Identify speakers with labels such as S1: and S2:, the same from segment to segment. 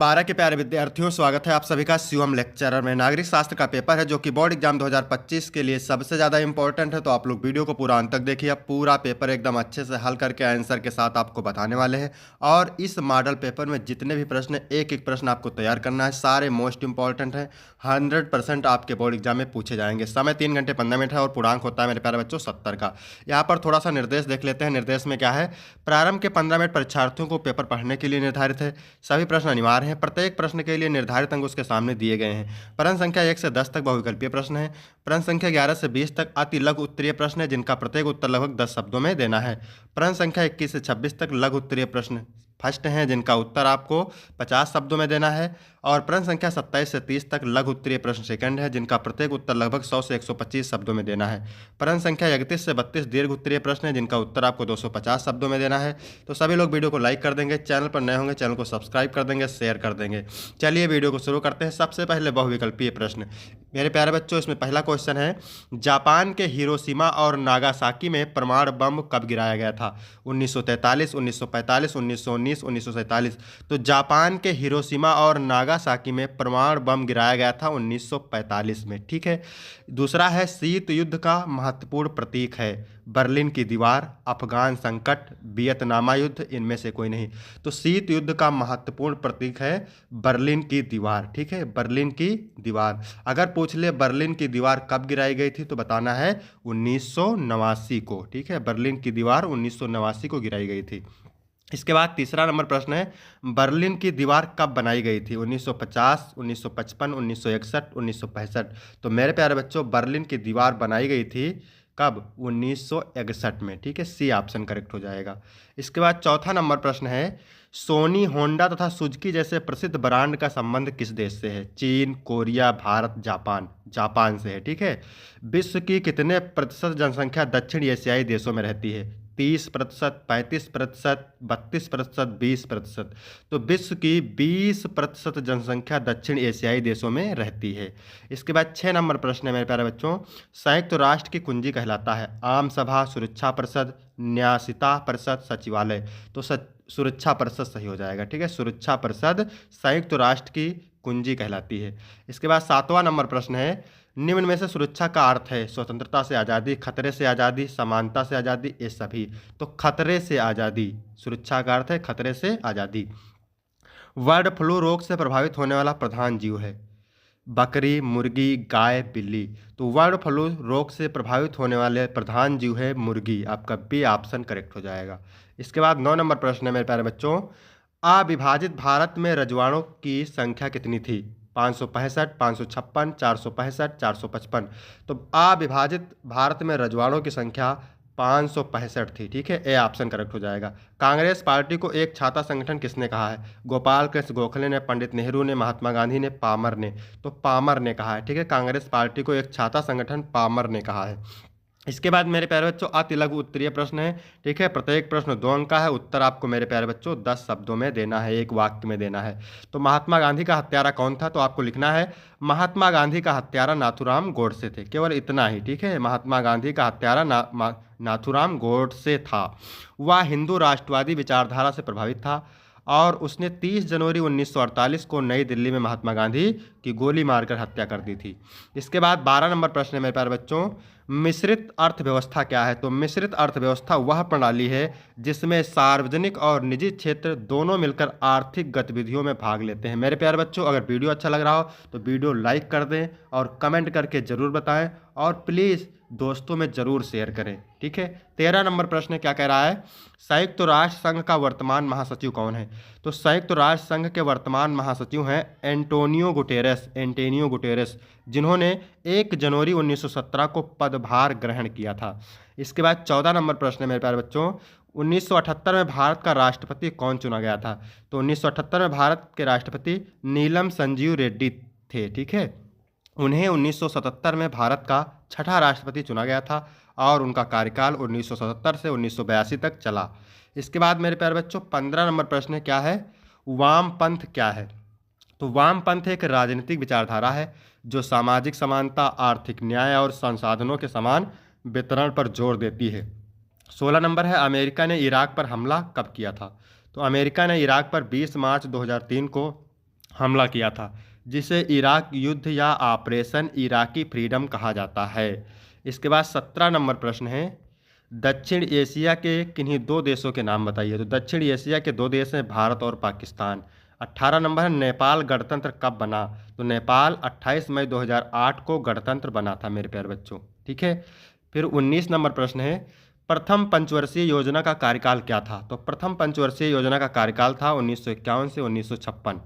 S1: 12 के प्यारे विद्यार्थियों, स्वागत है आप सभी का शिवम लेक्चरर में। नागरिक शास्त्र का पेपर है जो कि बोर्ड एग्जाम 2025 के लिए सबसे ज़्यादा इंपॉर्टेंट है, तो आप लोग वीडियो को पूरा अंत तक देखिए। पूरा पेपर एकदम अच्छे से हल करके आंसर के साथ आपको बताने वाले हैं। और इस मॉडल पेपर में जितने भी प्रश्न, एक एक प्रश्न आपको तैयार करना है, सारे मोस्ट इंपॉर्टेंट हैं। 100% आपके बोर्ड एग्जाम में पूछे जाएंगे। समय 3 घंटे 15 मिनट है और पूर्णांक होता है मेरे प्यारे बच्चों 70 का। यहाँ पर थोड़ा सा निर्देश देख लेते हैं। निर्देश में क्या है? प्रारंभ के 15 मिनट परीक्षार्थियों को पेपर पढ़ने के लिए निर्धारित है। सभी प्रश्न अनिवार्य हैं। प्रत्येक प्रश्न के लिए निर्धारित अंक उसके सामने दिए गए हैं। प्रश्न संख्या 1 से 10 तक बहुविकल्पीय प्रश्न है। प्रश्न संख्या 11 से 20 तक अति लघु उत्तरीय प्रश्न है, जिनका प्रत्येक उत्तर लगभग 10 शब्दों में देना है। प्रश्न संख्या 21 से 26 तक लघु उत्तरीय प्रश्न फर्स्ट हैं, जिनका उत्तर आपको 50 शब्दों में देना है। और प्रश्न संख्या 27 से 30 तक लघु उत्तरीय प्रश्न सेकंड है, जिनका प्रत्येक उत्तर लगभग 100 से 125 शब्दों में देना है। प्रश्न संख्या 31 से 32 दीर्घ उत्तरीय प्रश्न है, जिनका उत्तर आपको 250 शब्दों में देना है। तो सभी लोग वीडियो को लाइक कर देंगे, चैनल पर नए होंगे चैनल को सब्सक्राइब कर देंगे, शेयर कर देंगे। चलिए वीडियो को शुरू करते हैं। सबसे पहले बहुविकल्पीय प्रश्न मेरे प्यारे बच्चों, इसमें पहला क्वेश्चन है, जापान के हिरोशिमा और नागासाकी में परमाणु बम कब गिराया गया था? 1943, 1945, 1919, 1947। तो जापान के हिरोशिमा और नागासाकी में परमाणु बम गिराया गया था 1945 में। ठीक है। दूसरा है, शीत युद्ध का महत्वपूर्ण प्रतीक है? बर्लिन की दीवार, अफगान संकट, वियतनामा युद्ध, इनमें से कोई नहीं। तो शीत युद्ध का महत्वपूर्ण प्रतीक है बर्लिन की दीवार। ठीक है, बर्लिन की दीवार। अगर पूछ ले बर्लिन की दीवार कब गिराई गई थी, तो बताना है 1989 को। ठीक है, बर्लिन की ददीवार 1989 को गिराई गई थी। इसके बाद तीसरा नंबर प्रश्न है, बर्लिन की दीवार कब बनाई गई थी? 1950, 1955, 1961, 1965। तो मेरे प्यारे बच्चों, बर्लिन की दीवार बनाई गई थी कब? 1961 में। ठीक है, सी ऑप्शन करेक्ट हो जाएगा। इसके बाद चौथा नंबर प्रश्न है, सोनी, होंडा तथा सुजुकी जैसे प्रसिद्ध ब्रांड का संबंध किस देश से है? चीन, कोरिया, भारत, जापान। जापान से है। ठीक है। विश्व की कितने प्रतिशत जनसंख्या दक्षिण एशियाई देशों में रहती है? 30%, 35%, 32%, 20%। तो विश्व की 20% जनसंख्या दक्षिण एशियाई देशों में रहती है। इसके बाद 6 नंबर प्रश्न है मेरे प्यारे बच्चों, संयुक्त राष्ट्र की कुंजी कहलाता है? आम सभा, सुरक्षा परिषद, न्यासिता परिषद, सचिवालय। तो सुरक्षा परिषद सही हो जाएगा। ठीक है, सुरक्षा परिषद संयुक्त राष्ट्र की कुंजी कहलाती है। इसके बाद 7वां नंबर प्रश्न है, निम्न में से सुरक्षा का अर्थ है? स्वतंत्रता से आज़ादी, खतरे से आज़ादी, समानता से आज़ादी, ये सभी। तो खतरे से आज़ादी, सुरक्षा का अर्थ है खतरे से आज़ादी। बर्ड फ्लू रोग से प्रभावित होने वाला प्रधान जीव है? बकरी, मुर्गी, गाय, बिल्ली। तो बर्ड फ्लू रोग से प्रभावित होने वाले प्रधान जीव है मुर्गी। आपका बी ऑप्शन करेक्ट हो जाएगा। इसके बाद 9 नंबर प्रश्न है मेरे प्यारे बच्चों, अविभाजित भारत में रजवाड़ों की संख्या कितनी थी? 565, 556, 465, 455। तो अविभाजित भारत में रजवाड़ों की संख्या 565 थी। ठीक है, ए ऑप्शन करेक्ट हो जाएगा। कांग्रेस पार्टी को एक छाता संगठन किसने कहा है? गोपाल कृष्ण गोखले ने, पंडित नेहरू ने, महात्मा गांधी ने, पामर ने। तो पामर ने कहा है। ठीक है, कांग्रेस पार्टी को एक छाता संगठन पामर ने कहा है। इसके बाद मेरे प्यारे बच्चों, अति लघु उत्तरीय प्रश्न है। ठीक है, प्रत्येक प्रश्न 2 अंक का है। उत्तर आपको मेरे प्यारे बच्चों 10 शब्दों में देना है, एक वाक्य में देना है। तो महात्मा गांधी का हत्यारा कौन था? तो आपको लिखना है, महात्मा गांधी का हत्यारा नाथूराम गोडसे थे। केवल इतना ही। ठीक है, महात्मा गांधी का हत्यारा नाथूराम गोडसे था। वह हिंदू राष्ट्रवादी विचारधारा से प्रभावित था और उसने 30 जनवरी 1948 को नई दिल्ली में महात्मा गांधी की गोली मारकर हत्या कर दी थी। इसके बाद 12 नंबर प्रश्न है मेरे प्यारे बच्चों, मिश्रित अर्थव्यवस्था क्या है? तो मिश्रित अर्थव्यवस्था वह प्रणाली है जिसमें सार्वजनिक और निजी क्षेत्र दोनों मिलकर आर्थिक गतिविधियों में भाग लेते हैं। मेरे प्यारे बच्चों, अगर वीडियो अच्छा लग रहा हो तो वीडियो लाइक कर दें और कमेंट करके ज़रूर बताएं और प्लीज़ दोस्तों में ज़रूर शेयर करें। ठीक है। 13 नंबर प्रश्न क्या कह रहा है, संयुक्त राष्ट्र संघ का वर्तमान महासचिव कौन है? तो संयुक्त राष्ट्र संघ के वर्तमान महासचिव हैं एंटोनियो गुटेरेस, जिन्होंने 1 जनवरी 1917 को पदभार ग्रहण किया था। इसके बाद 14 नंबर प्रश्न है मेरे प्यारे बच्चों, 1978 में भारत का राष्ट्रपति कौन चुना गया था? तो 1978 में भारत के राष्ट्रपति नीलम संजीव रेड्डी थे। ठीक है, उन्हें 1977 में भारत का 6ठा राष्ट्रपति चुना गया था और उनका कार्यकाल 1977 से 1982 तक चला। इसके बाद मेरे प्यारे बच्चों 15 नंबर प्रश्न क्या है, वामपंथ क्या है? तो वामपंथ एक राजनीतिक विचारधारा है जो सामाजिक समानता, आर्थिक न्याय और संसाधनों के समान वितरण पर जोर देती है। 16 नंबर है, अमेरिका ने इराक पर हमला कब किया था? तो अमेरिका ने इराक पर 20 मार्च 2003 को हमला किया था, जिसे इराक युद्ध या ऑपरेशन इराकी फ्रीडम कहा जाता है। इसके बाद 17 नंबर प्रश्न है, दक्षिण एशिया के किन्हीं दो देशों के नाम बताइए। तो दक्षिण एशिया के दो देश हैं, भारत और पाकिस्तान। 18 नंबर है, नेपाल गणतंत्र कब बना। तो नेपाल 28 मई 2008 को गणतंत्र बना था मेरे प्यारे बच्चों। ठीक है। फिर 19 नंबर प्रश्न है, प्रथम पंचवर्षीय योजना का कार्यकाल क्या था। तो प्रथम पंचवर्षीय योजना का कार्यकाल था 1951 से 1956।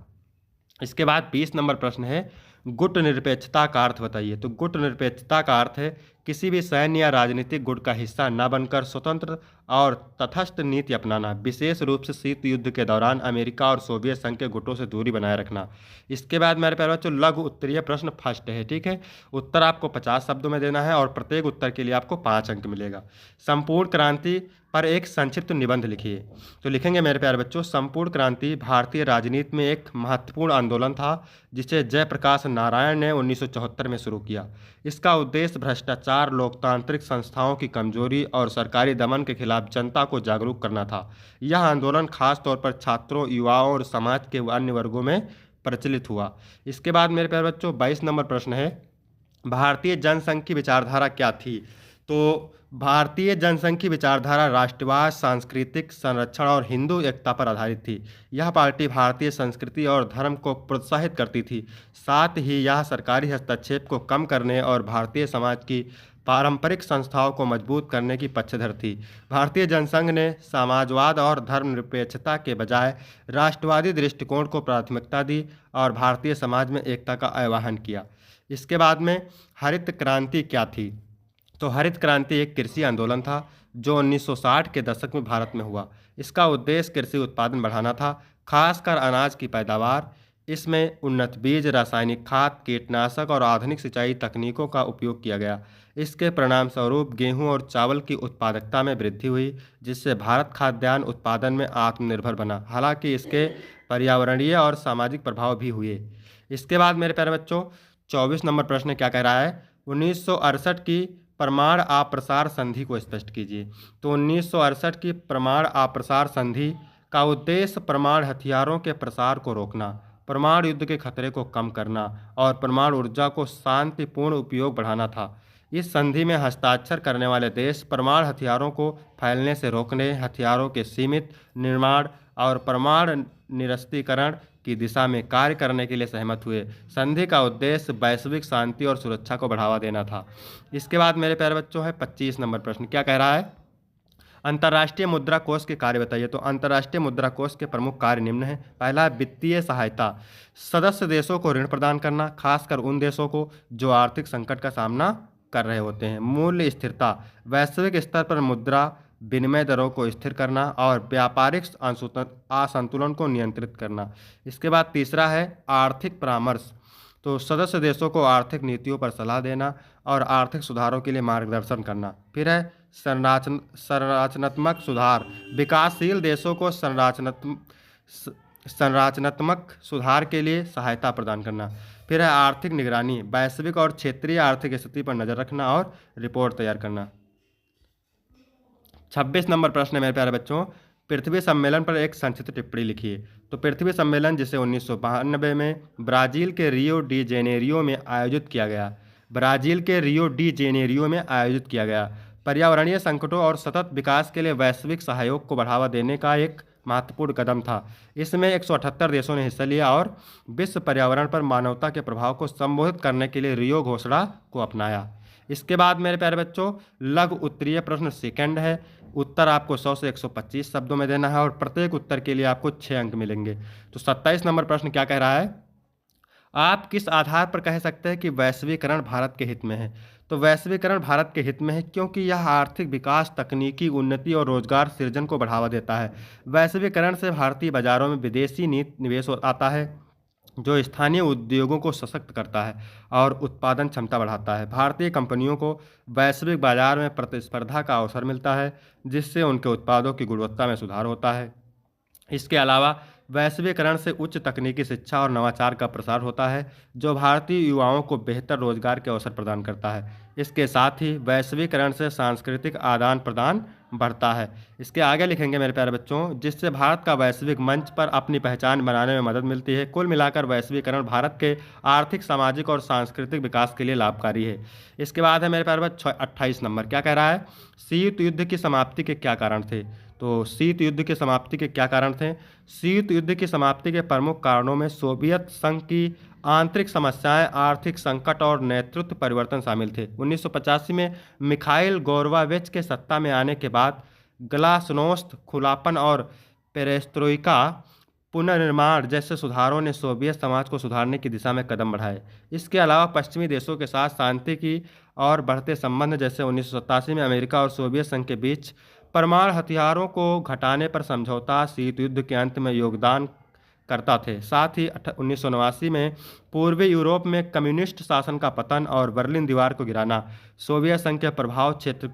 S1: इसके बाद 20 नंबर प्रश्न है, गुट निरपेक्षता का अर्थ बताइए। तो गुट निरपेक्षता का अर्थ है किसी भी सैन्य या राजनीतिक गुट का हिस्सा न बनकर स्वतंत्र और तटस्थ नीति अपनाना, विशेष रूप से शीत युद्ध के दौरान अमेरिका और सोवियत संघ के गुटों से दूरी बनाए रखना। इसके बाद मेरे प्यारे बच्चों लघु उत्तरीय प्रश्न फर्स्ट है। ठीक है। उत्तर आपको 50 शब्दों में देना है और प्रत्येक उत्तर के लिए आपको 5 अंक मिलेगा। संपूर्ण क्रांति पर एक संक्षिप्त निबंध लिखिए। तो लिखेंगे मेरे प्यारे बच्चों, संपूर्ण क्रांति भारतीय राजनीति में एक महत्वपूर्ण आंदोलन था जिसे जयप्रकाश नारायण ने 1974 में शुरू किया। इसका उद्देश्य भ्रष्टाचार, लोकतांत्रिक संस्थाओं की कमजोरी और सरकारी दमन के खिलाफ जनता को जागरूक करना था। यह आंदोलन खास तौर पर छात्रों, युवाओं और समाज के अन्य वर्गों में प्रचलित हुआ। इसके बाद मेरे प्यारे बच्चों 22 नंबर प्रश्न है, भारतीय जनसंघ की विचारधारा क्या थी। तो भारतीय जनसंघ की विचारधारा राष्ट्रवाद, सांस्कृतिक संरक्षण और हिंदू एकता पर आधारित थी। यह पार्टी भारतीय संस्कृति और धर्म को प्रोत्साहित करती थी। साथ ही यह सरकारी हस्तक्षेप को कम करने और भारतीय समाज की पारंपरिक संस्थाओं को मजबूत करने की पक्षधर थी। भारतीय जनसंघ ने समाजवाद और धर्मनिरपेक्षता के बजाय राष्ट्रवादी दृष्टिकोण को प्राथमिकता दी और भारतीय समाज में एकता का आह्वान किया। इसके बाद में हरित क्रांति क्या थी। तो हरित क्रांति एक कृषि आंदोलन था जो 1960 के दशक में भारत में हुआ। इसका उद्देश्य कृषि उत्पादन बढ़ाना था, खासकर अनाज की पैदावार। इसमें उन्नत बीज, रासायनिक खाद, कीटनाशक और आधुनिक सिंचाई तकनीकों का उपयोग किया गया। इसके परिणाम स्वरूप गेहूं और चावल की उत्पादकता में वृद्धि हुई, जिससे भारत खाद्यान्न उत्पादन में आत्मनिर्भर बना। हालांकि इसके पर्यावरणीय और सामाजिक प्रभाव भी हुए। इसके बाद मेरे प्यारे बच्चों 24 नंबर प्रश्न क्या कह रहा है, 1968 की परमाणु अप्रसार संधि को स्पष्ट कीजिए। तो 1968 की परमाणु अप्रसार संधि का उद्देश्य परमाणु हथियारों के प्रसार को रोकना, परमाणु युद्ध के खतरे को कम करना और परमाणु ऊर्जा को शांतिपूर्ण उपयोग बढ़ाना था। इस संधि में हस्ताक्षर करने वाले देश परमाणु हथियारों को फैलने से रोकने, हथियारों के सीमित निर्माण और परमाणु निरस्त्रीकरण की दिशा में कार्य करने के लिए सहमत हुए। संधि का उद्देश्य वैश्विक शांति और सुरक्षा को बढ़ावा देना था। इसके बाद मेरे प्यारे बच्चों है 25 नंबर प्रश्न क्या कह रहा है, अंतर्राष्ट्रीय मुद्रा कोष के कार्य बताइए। तो अंतर्राष्ट्रीय मुद्रा कोष के प्रमुख कार्य निम्न हैं। पहला, वित्तीय सहायता, सदस्य देशों को ऋण प्रदान करना, खासकर उन देशों को जो आर्थिक संकट का सामना कर रहे होते हैं। मूल्य स्थिरता, वैश्विक स्तर पर मुद्रा विनिमय दरों को स्थिर करना और व्यापारिक असंतुलन को नियंत्रित करना। इसके बाद तीसरा है आर्थिक परामर्श, तो सदस्य देशों को आर्थिक नीतियों पर सलाह देना और आर्थिक सुधारों के लिए मार्गदर्शन करना। फिर है संरचनात्मक सुधार, विकासशील देशों को संरचनात्मक सुधार के लिए सहायता प्रदान करना। फिर है आर्थिक निगरानी, वैश्विक और क्षेत्रीय आर्थिक स्थिति पर नजर रखना और रिपोर्ट तैयार करना। 26 नंबर प्रश्न है मेरे प्यारे बच्चों, पृथ्वी सम्मेलन पर एक संक्षिप्त टिप्पणी लिखिए। तो पृथ्वी सम्मेलन जिसे 1992 में ब्राजील के रियो डी जेनेरियो में आयोजित किया गया, ब्राजील के रियो डी जेनेरियो में आयोजित किया गया, पर्यावरणीय संकटों और सतत विकास के लिए वैश्विक सहयोग को बढ़ावा देने का एक महत्वपूर्ण कदम था। इसमें 178 देशों ने हिस्सा लिया और विश्व पर्यावरण पर मानवता के प्रभाव को संबोधित करने के लिए रियो घोषणा को अपनाया। इसके बाद मेरे प्यारे बच्चों लघु उत्तरीय प्रश्न सेकंड है। उत्तर आपको 100 से 125 शब्दों में देना है और प्रत्येक उत्तर के लिए आपको 6 अंक मिलेंगे। तो 27 नंबर प्रश्न क्या कह रहा है, आप किस आधार पर कह सकते हैं कि वैश्वीकरण भारत के हित में है। तो वैश्वीकरण भारत के हित में है क्योंकि यह आर्थिक विकास, तकनीकी उन्नति और रोजगार सृजन को बढ़ावा देता है। वैश्वीकरण से भारतीय बाजारों में विदेशी निवेश आता है जो स्थानीय उद्योगों को सशक्त करता है और उत्पादन क्षमता बढ़ाता है। भारतीय कंपनियों को वैश्विक बाजार में प्रतिस्पर्धा का अवसर मिलता है जिससे उनके उत्पादों की गुणवत्ता में सुधार होता है। इसके अलावा वैश्वीकरण से उच्च तकनीकी शिक्षा और नवाचार का प्रसार होता है, जो भारतीय युवाओं को बेहतर रोजगार के अवसर प्रदान करता है। इसके साथ ही वैश्वीकरण से सांस्कृतिक आदान प्रदान बढ़ता है। इसके आगे लिखेंगे मेरे प्यारे बच्चों, जिससे भारत का वैश्विक मंच पर अपनी पहचान बनाने में मदद मिलती है। कुल मिलाकर वैश्वीकरण भारत के आर्थिक, सामाजिक और सांस्कृतिक विकास के लिए लाभकारी है। इसके बाद है मेरे प्यारे बच्चों 28 नंबर, क्या कह रहा है? शीत युद्ध की समाप्ति के क्या कारण थे? तो शीत युद्ध की समाप्ति के क्या कारण थे? शीत युद्ध की समाप्ति के प्रमुख कारणों में सोवियत संघ की आंतरिक समस्याएं, आर्थिक संकट और नेतृत्व परिवर्तन शामिल थे। 1985 में मिखाइल गोर्बाचेव के सत्ता में आने के बाद ग्लासनोस्त, खुलापन और पेरेस्ट्रोइका पुनर्निर्माण जैसे सुधारों ने सोवियत समाज को सुधारने की दिशा में कदम बढ़ाए। इसके अलावा पश्चिमी देशों के साथ शांति की और बढ़ते संबंध, जैसे 1987 में अमेरिका और सोवियत संघ के बीच परमाणु हथियारों को घटाने पर समझौता, शीत युद्ध के अंत में योगदान करता थे। साथ ही 1989 में पूर्वी यूरोप में कम्युनिस्ट शासन का पतन और बर्लिन दीवार को गिराना सोवियत संघ के प्रभाव क्षेत्र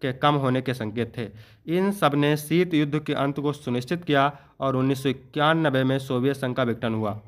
S1: के कम होने के संकेत थे। इन सब ने शीत युद्ध के अंत को सुनिश्चित किया और 1991 में सोवियत संघ का विघटन हुआ।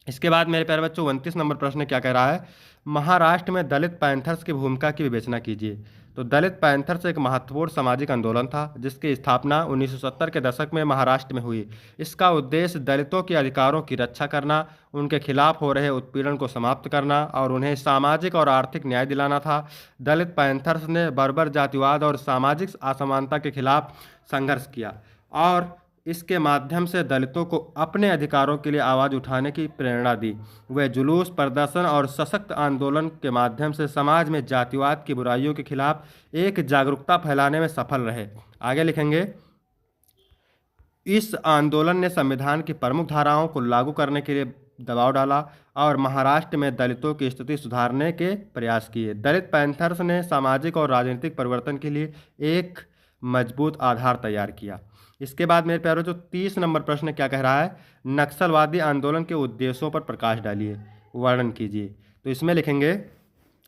S1: इसके बाद मेरे प्यारे बच्चों 29 नंबर प्रश्न क्या कह रहा है? महाराष्ट्र में दलित पैंथर्स की भूमिका की विवेचना कीजिए। तो दलित पैंथर्स एक महत्वपूर्ण सामाजिक आंदोलन था जिसकी स्थापना 1970 के दशक में महाराष्ट्र में हुई। इसका उद्देश्य दलितों के अधिकारों की रक्षा करना, उनके खिलाफ हो रहे उत्पीड़न को समाप्त करना और उन्हें सामाजिक और आर्थिक न्याय दिलाना था। दलित पैंथर्स ने बर्बर जातिवाद और सामाजिक असमानता के खिलाफ संघर्ष किया और इसके माध्यम से दलितों को अपने अधिकारों के लिए आवाज़ उठाने की प्रेरणा दी। वे जुलूस, प्रदर्शन और सशक्त आंदोलन के माध्यम से समाज में जातिवाद की बुराइयों के खिलाफ एक जागरूकता फैलाने में सफल रहे। आगे लिखेंगे, इस आंदोलन ने संविधान की प्रमुख धाराओं को लागू करने के लिए दबाव डाला और महाराष्ट्र में दलितों की स्थिति सुधारने के प्रयास किए। दलित पैंथर्स ने सामाजिक और राजनीतिक परिवर्तन के लिए एक मजबूत आधार तैयार किया। इसके बाद मेरे प्यारों जो 30 नंबर प्रश्न क्या कह रहा है? नक्सलवादी आंदोलन के उद्देश्यों पर प्रकाश डालिए, वर्णन कीजिए। तो इसमें लिखेंगे,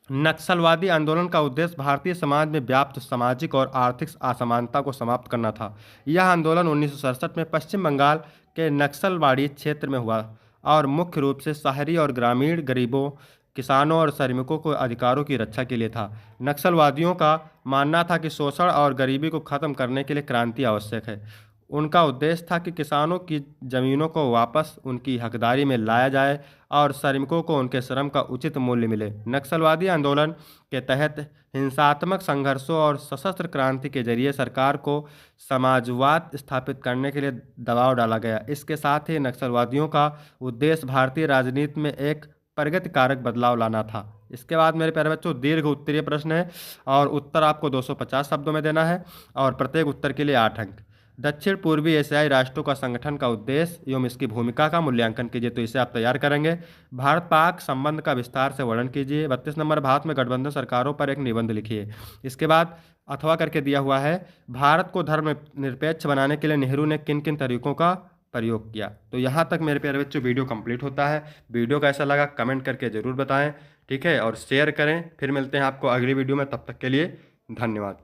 S1: नक्सलवादी आंदोलन का उद्देश्य भारतीय समाज में व्याप्त सामाजिक और आर्थिक असमानता को समाप्त करना था। यह आंदोलन 1967 में पश्चिम बंगाल के नक्सलवाड़ी क्षेत्र में हुआ और मुख्य रूप से शहरी और ग्रामीण गरीबों, किसानों और श्रमिकों को अधिकारों की रक्षा के लिए था। नक्सलवादियों का मानना था कि शोषण और गरीबी को खत्म करने के लिए क्रांति आवश्यक है। उनका उद्देश्य था कि किसानों की जमीनों को वापस उनकी हकदारी में लाया जाए और श्रमिकों को उनके श्रम का उचित मूल्य मिले। नक्सलवादी आंदोलन के तहत हिंसात्मक संघर्षों और सशस्त्र क्रांति के जरिए सरकार को समाजवाद स्थापित करने के लिए दबाव डाला गया। इसके साथ ही नक्सलवादियों का उद्देश्य भारतीय राजनीति में एक प्रगतिकारक बदलाव लाना था। इसके बाद मेरे प्यारे बच्चों दीर्घ उत्तरीय प्रश्न है और उत्तर आपको 250 शब्दों में देना है और प्रत्येक उत्तर के लिए 8 अंक। दक्षिण पूर्वी एशियाई राष्ट्रों का संगठन का उद्देश्य एवं इसकी भूमिका का मूल्यांकन कीजिए। तो इसे आप तैयार करेंगे। भारत पाक संबंध का विस्तार से वर्णन कीजिए। 32 नंबर, भारत में गठबंधन सरकारों पर एक निबंध लिखिए। इसके बाद अथवा करके दिया हुआ है, भारत को धर्मनिरपेक्ष बनाने के लिए नेहरू ने किन किन तरीकों का प्रयोग किया। तो यहाँ तक मेरे प्यारे बच्चों वीडियो कंप्लीट होता है। वीडियो कैसा लगा कमेंट करके ज़रूर बताएं, ठीक है, और शेयर करें। फिर मिलते हैं आपको अगली वीडियो में, तब तक के लिए धन्यवाद।